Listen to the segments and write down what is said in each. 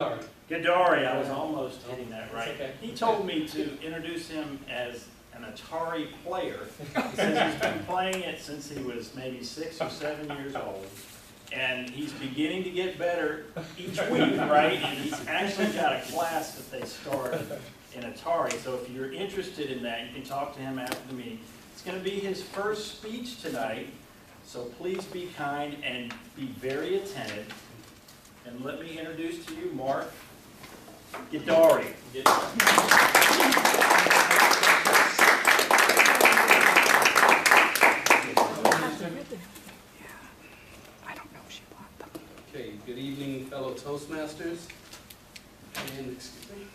Gadari, I was almost getting that right. Okay. He told me to introduce him as an Atari player. He says he's been playing it since he was maybe 6 or 7 years old. And he's beginning to get better each week, right? And he's actually got a class that they start in Atari. So if you're interested in that, you can talk to him after the meeting. It's going to be his first speech tonight, so please be kind and be very attentive. And let me introduce to you Mark Gadari. Okay, good evening, fellow Toastmasters. And, excuse me.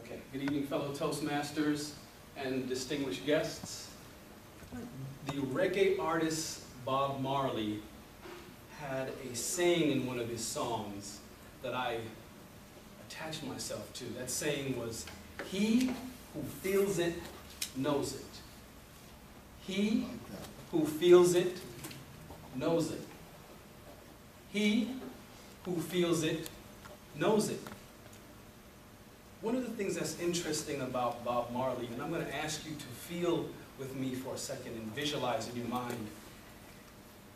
Okay, good evening, fellow Toastmasters and distinguished guests. The reggae artist Bob Marley had a saying in one of his songs that I attached myself to. That saying was, "He who feels it knows it. He who feels it knows it. He who feels it knows it." One of the things that's interesting about Bob Marley, and I'm going to ask you to feel with me for a second and visualize in your mind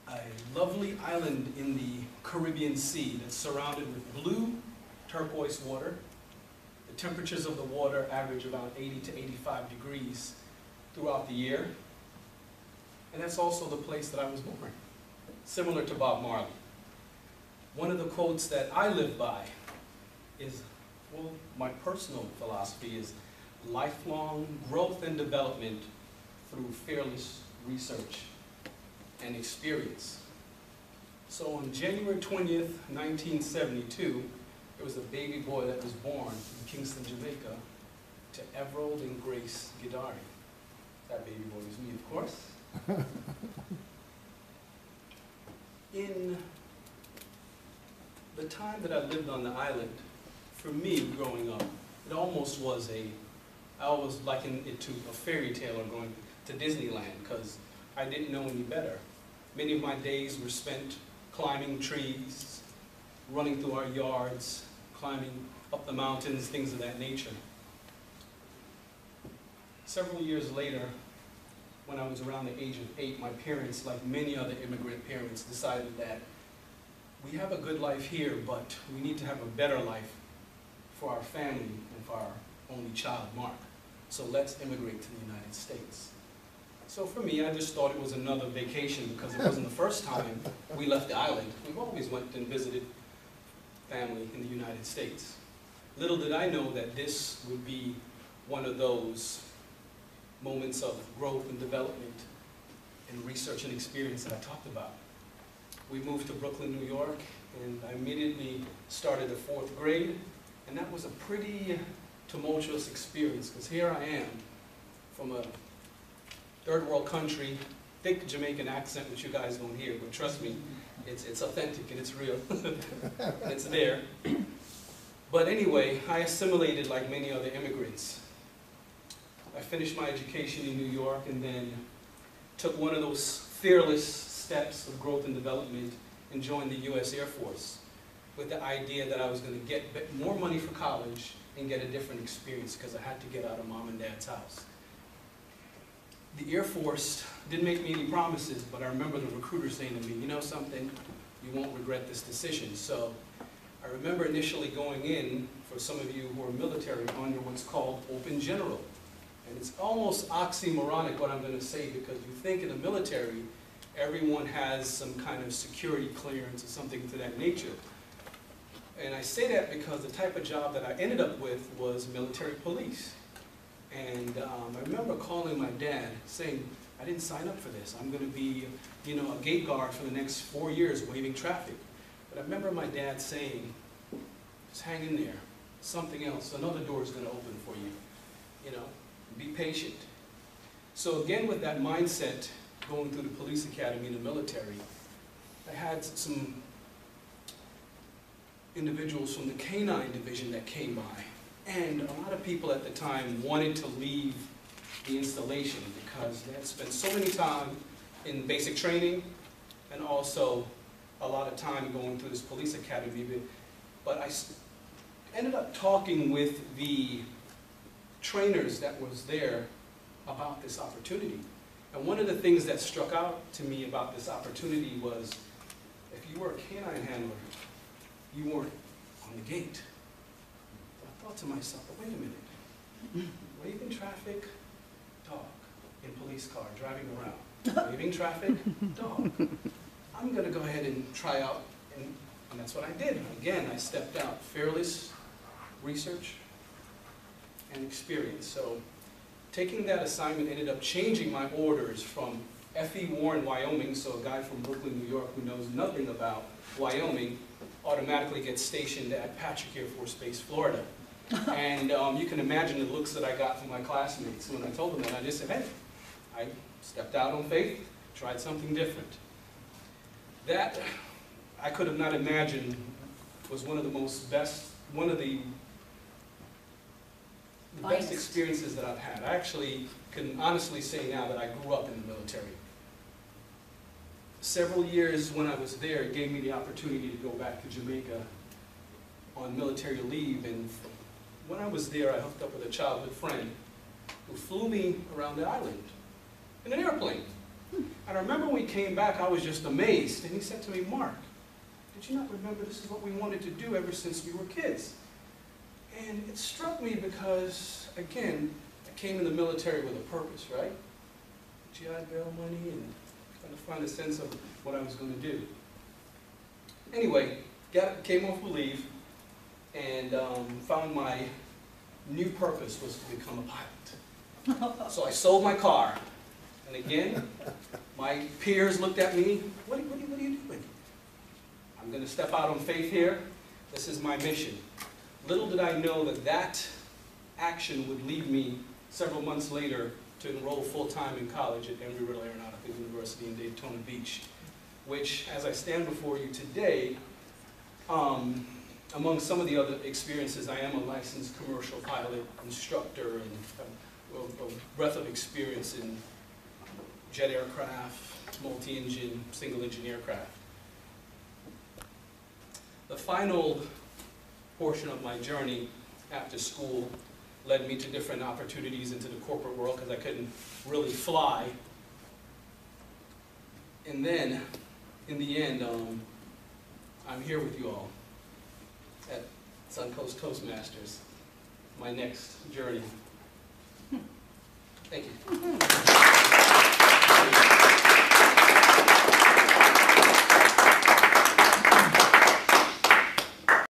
a lovely island in the Caribbean Sea that's surrounded with blue turquoise water. The temperatures of the water average about 80 to 85 degrees throughout the year. And that's also the place that I was born, similar to Bob Marley. One of the quotes that I live by is, well, my personal philosophy is lifelong growth and development through fearless research and experience. So on January 20th, 1972, there was a baby boy that was born in Kingston, Jamaica, to Everald and Grace Gadari. That baby boy was me, of course. In the time that I lived on the island, for me growing up, it almost was I always likened it to a fairy tale or going to Disneyland, because I didn't know any better. Many of my days were spent climbing trees, running through our yards, climbing up the mountains, things of that nature. Several years later, when I was around the age of 8, my parents, like many other immigrant parents, decided that we have a good life here, but we need to have a better life for our family and for our only child, Mark. So let's immigrate to the United States. So for me, I just thought it was another vacation because it wasn't the first time we left the island. We've always went and visited family in the United States. Little did I know that this would be one of those moments of growth and development and research and experience that I talked about. We moved to Brooklyn, New York, and I immediately started the 4th grade, and that was a pretty tumultuous experience, because here I am from a third world country, thick Jamaican accent, which you guys don't hear, but trust me, it's authentic and it's real, and it's there. But anyway, I assimilated like many other immigrants. I finished my education in New York and then took one of those fearless steps of growth and development and joined the U.S. Air Force with the idea that I was going to get more money for college and get a different experience because I had to get out of mom and dad's house. The Air Force didn't make me any promises, but I remember the recruiter saying to me, "You know something, you won't regret this decision." So I remember initially going in, for some of you who are military, under what's called Open General. And it's almost oxymoronic what I'm going to say, because you think in the military, everyone has some kind of security clearance or something to that nature. And I say that because the type of job that I ended up with was military police. And I remember calling my dad saying, "I didn't sign up for this. I'm going to be, you know, a gate guard for the next 4 years waving traffic." But I remember my dad saying, "Just hang in there. Something else, another door is going to open for you. You know, be patient." So again, with that mindset, going through the police academy in the military, I had some individuals from the K-9 division that came by. And a lot of people at the time wanted to leave the installation because they had spent so many time in basic training and also a lot of time going through this police academy, but ended up talking with the trainers that was there about this opportunity. And one of the things that struck out to me about this opportunity was, if you were a canine handler, you weren't on the gate. But I thought to myself, but wait a minute, waving traffic, dog, in police car, driving around, waving traffic, dog. I'm gonna go ahead and try out, and that's what I did. Again, I stepped out, fearless research and experience. So taking that assignment ended up changing my orders from F.E. Warren, Wyoming, so a guy from Brooklyn, New York, who knows nothing about Wyoming, automatically gets stationed at Patrick Air Force Base, Florida. And you can imagine the looks that I got from my classmates when I told them that. I just said, hey, I stepped out on faith, tried something different. That, I could have not imagined, was one of the best experiences that I've had. I actually can honestly say now that I grew up in the military. Several years when I was there, it gave me the opportunity to go back to Jamaica on military leave, and when I was there, I hooked up with a childhood friend who flew me around the island in an airplane. And I remember when we came back, I was just amazed, and he said to me, Mark, did you not remember this is what we wanted to do ever since we were kids? And it struck me because, again, I came in the military with a purpose, right? GI Bill money and trying to find a sense of what I was going to do. Anyway, came off with leave and found my new purpose was to become a pilot. So I sold my car. And again, my peers looked at me, what are you doing? I'm going to step out on faith here. This is my mission. Little did I know that that action would lead me several months later to enroll full-time in college at Embry-Riddle Aeronautical University in Daytona Beach, which, as I stand before you today, among some of the other experiences, I am a licensed commercial pilot, instructor, and a breadth of experience in jet aircraft, multi-engine, single-engine aircraft. The final portion of my journey after school led me to different opportunities into the corporate world because I couldn't really fly. And then, in the end, I'm here with you all at Suncoast Toastmasters, my next journey. Thank you.